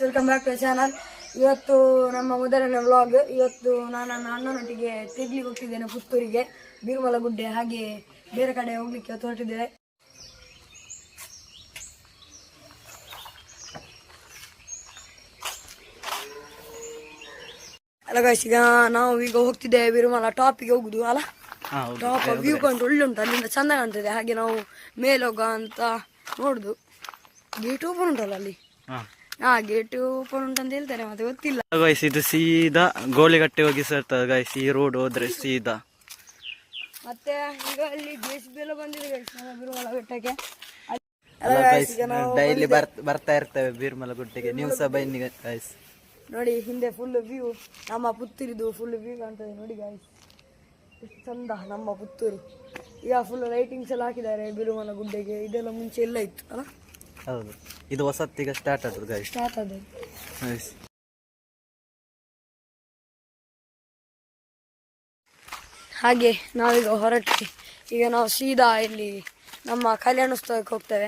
Welcome back to channel. ಇವತ್ತು ನಮ್ಮ ಮೊದಲನೇ ವ್ಲಾಗ್. ಇವತ್ತು ನಾನು ನನ್ನ ಅಣ್ಣನೊಟ್ಟಿಗೆ ತಿರ್ಗ್ಲಿಕ್ಕೆ ಹೋಗ್ತಿದ್ದೇನೆ ಪುತ್ತೂರಿಗೆ, ಬೀರುಮಲ ಗುಡ್ಡೆ, ಹಾಗೆ ಬೇರೆ ಕಡೆ ಹೋಗ್ಲಿಕ್ಕೆ ಹೊರಟಿದ್ದೇವೆ. ಅಲ್ಲ ಗಾಯ್ಸ್, ಈಗ ನಾವು ಈಗ ಹೋಗ್ತಿದ್ದೇವೆ ಬೀರುಮಲ ಟಾಪಿಗೆ ಹೋಗುದು ಅಲ್ಲ. ಟಾಪ್ ವ್ಯೂ ಪಾಯಿಂಟ್ ಒಳ್ಳೆ ಉಂಟು, ಅಲ್ಲಿಂದ ಚಂದ ಕಾಣ್ತದೆ. ಹಾಗೆ ನಾವು ಮೇಲೆ ಹೋಗ ಅಂತ ನೋಡುದು. ಗೇಟ್ ಓಪನ್ ಉಂಟಲ್ಲ ಅಲ್ಲಿ, ಗೇಟ್ ಓಪನ್ ಉಂಟಂತ ಹೇಳ್ತಾರೆ, ಮತ್ತೆ ಗೊತ್ತಿಲ್ಲ ಗೈಸ್. ಇದು ಸೀದಾ ಗೋಳಿಗಟ್ಟೆ ಹೋಗಿ ಸೇರ್ತದೆ ಗೈಸ್. ಈ ರೋಡ್ ಹೋದ್ರೆ ಸೀದಾ. ಮತ್ತೆ ಈಗ ಅಲ್ಲಿ JCB ಎಲ್ಲ ಬಂದಿದೆ ಗೈಸ್ ನಮ್ಮ ಬೀರುಮಲ ಬೆಟ್ಟಕ್ಕೆ. ಡೈಲಿ ಬರ್ತಾ ಇರ್ತೇವೆ ಬೀರುಮಲ ಗುಡ್ಡೆಗೆ. ನೀವು ಸಹ ಬನ್ನಿ ಗೈಸ್. ನೋಡಿ ಹಿಂದೆ ಫುಲ್ ವ್ಯೂ, ನಮ್ಮ ಪುತ್ತೂರಿದು ಫುಲ್ ವ್ಯೂ ಕಾಣ್ತದೆ ನೋಡಿ ಗೈಸ್. ಎಷ್ಟು ಚಂದ ನಮ್ಮ ಪುತ್ತೂರು. ಈಗ ಫುಲ್ ಲೈಟಿಂಗ್ಸ್ ಎಲ್ಲ ಹಾಕಿದ್ದಾರೆ ಬೀರುಮಲ ಗುಡ್ಡೆಗೆ. ಇದೆಲ್ಲ ಮುಂಚೆ ಎಲ್ಲ ಇತ್ತು ಅಲ್ಲ. ಹೌದು, ಇದು ಹೊಸತ್ತೀಗ ಸ್ಟಾರ್ಟ್ ಆದ್ರು ಗೈಸ್. ಸ್ಟಾರ್ಟ್ ಆದ ಹಾಗೆ ನಾವೀಗ ಹೊರಟ್ವಿ. ಈಗ ನಾವು ಸೀದಾ ಇಲ್ಲಿ ನಮ್ಮ ಕಲ್ಯಾಣೋತ್ಸವಕ್ಕೆ ಹೋಗ್ತೇವೆ.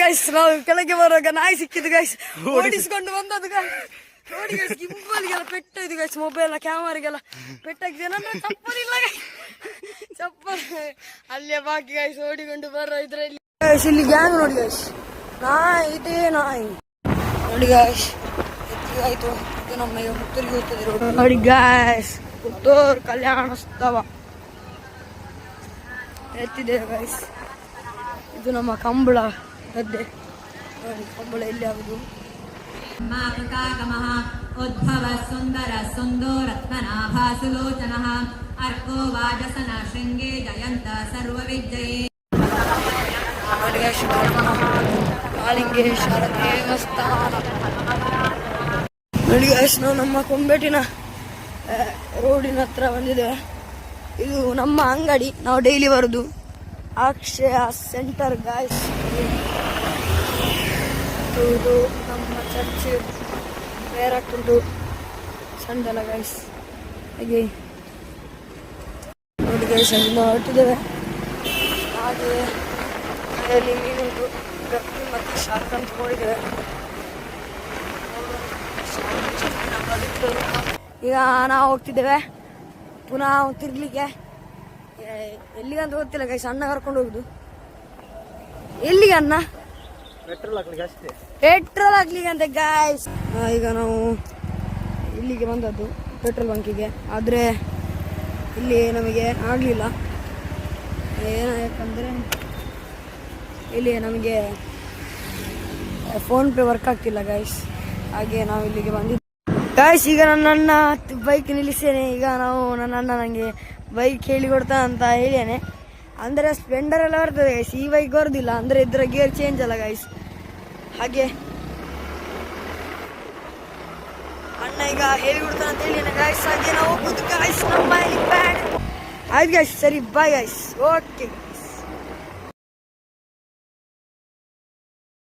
ಗೈಸ್ ನಾವು ಕೆಳಗೆ ಬರುವಾಗ ನಾಯಿ ಸಿಕ್ಕಿದ್ದು ಗೈಸ್, ಓಡಿಸ್ಕೊಂಡು ಬಂದದ್ದು ಗೈಸ್. ನೋಡಿ ಗೈಸ್, ಗಿಂಬಲ್ಗೆಲ್ಲ ಪೆಟ್ಟಾಯ್ತು ಗೈಸ್, ಮೊಬೈಲ್ ಕ್ಯಾಮರಾಗೆಲ್ಲ ಪೆಟ್ಟಾಗಿದೆ. ನನ್ನ ಚಪ್ಪಲಿಲ್ಲ ಗೈಸ್, ಚಪ್ಪಲ್ ಅಲ್ಲೇ ಬಾಕಿ ಗೈಸ್. ಓಡಿಕೊಂಡು ಬರೋ ಇದ್ರಲ್ಲಿ ಗೈಸ್, ಇಲ್ಲಿ ಗ್ಯಾಂಗ್ ನೋಡಿ ಗೈಸ್, ನಾಯಿ ಇದೇ ನಾಯಿ ನೋಡಿ ಗೈಸ್. ಆಯ್ತು, ಇದು ನಮ್ಮ ಈಗ ಪುತ್ತೂರಿಗೆ ಹೋಗ್ತದೆ ನೋಡಿ ಗೈಸ್. ಪುತ್ತೂರು ಕಲ್ಯಾಣೋತ್ಸವ ಎತ್ತಿದೆ ಗೈಸ್. ಇದು ನಮ್ಮ ಕಂಬಳ ಗದ್ದೆ ನೋಡಿ, ಕಂಬಳ ಎಲ್ಲಿ ಆಗುದು. ಉದ್ಭವ ಸುಂದರ ಸುಂದೋರತ್ಮನಾಭಾಸುಲೋಚನಃ ಅರ್ಕೋ ವಾಜಸನ ಶೃಂಗೇ ಜಯಂತ ಸರ್ವ ವಿಜಯೇ. ಕಾಳಿಂಗೇಶ್ವರ ದೇವಸ್ಥಾನ ನೋಡಿ ಗೈಸ್. ನಾವು ನಮ್ಮ ಕೊಂಬೇಟಿನ ರೋಡಿನ ಹತ್ರ ಬಂದಿದ್ದೇವೆ. ಇದು ನಮ್ಮ ಅಂಗಡಿ, ನಾವು ಡೈಲಿ ಬರುದು, ಅಕ್ಷಯ ಸೆಂಟರ್ ಗೈಸ್. ಇದು ನಮ್ಮ ಚರ್ಚ್ ಬೇರಾಗ್ತುಂಟು ಸಂಡಲ ಗೈಸ್. ಹಾಗೆ ನೋಡಿ ಗೈಸ್, ಅಲ್ಲಿಂದ ಹೊರಟಿದ್ದೇವೆ. ಹಾಗೆ ಮನೆಯಲ್ಲಿ ಮೀನುಂಟು, ಮತ್ತೆ ಶಾರ್ಕ್ ಅಂತ ಹೋಗಿದ್ದೇವೆ. ಈಗ ನಾವು ಹೋಗ್ತಿದ್ದೇವೆ ಪುನಃ ತಿರ್ಗ್ಲಿಕ್ಕೆ. ಎಲ್ಲಿಗಂತ ಗೊತ್ತಿಲ್ಲ ಗೈಸ್, ಅಣ್ಣ ಕರ್ಕೊಂಡು ಹೋಗುದು. ಎಲ್ಲಿಗೆ ಅಣ್ಣ? ಪೆಟ್ರೋಲ್ ಹಾಕ್ಲಿಕ್ಕೆ ಅಂತ ಗೈಸ್. ಈಗ ನಾವು ಇಲ್ಲಿಗೆ ಬಂದದ್ದು ಪೆಟ್ರೋಲ್ ಬಂಕಿಗೆ, ಆದರೆ ಇಲ್ಲಿ ನಮಗೆ ಆಗಲಿಲ್ಲ. ಯಾಕಂದರೆ ಇಲ್ಲಿ ನಮಗೆ ಫೋನ್ ಪೇ ವರ್ಕ್ ಆಗ್ತಿಲ್ಲ ಗೈಸ್. ಹಾಗೆ ನಾವು ಇಲ್ಲಿಗೆ ಬಂದಿದ್ದು ಗೈಸ್. ಈಗ ನನ್ನ ಬೈಕ್ ನಿಲ್ಲಿಸ್ತೇನೆ. ಈಗ ನಾವು ನನ್ನ ಅಣ್ಣ ನನಗೆ ಬೈಕ್ ಹೇಳಿಕೊಡ್ತಾ ಅಂತ ಹೇಳಿದ್ದೇನೆ. ಅಂದರೆ ಸ್ಪ್ಲೆಂಡರ್ ಎಲ್ಲ ಬರ್ತದೆ ಗೈಸ್, ಈ ಬೈಕ್ ಬರೋದಿಲ್ಲ, ಅಂದರೆ ಇದರ ಗೇರ್ ಚೇಂಜ್ ಅಲ್ಲ ಗೈಸ್. ಹಾಗೆ ಅಣ್ಣ ಈಗ ಹೇಳಿಕೊಡ್ತಾನೆ ಅಂತ ಹೇಳಿದ್ದೇನೆ ಗೈಸ್. ಹಾಗೆ ನಾವು ಹೋಗುದು ಗೈಸ್ ನಮ್ಮ ಬ್ಯಾಡ್. ಆಯ್ತು ಗೈಸ್, ಸರಿ ಬಾಯ್ ಗೈಸ್. ಓಕೆ.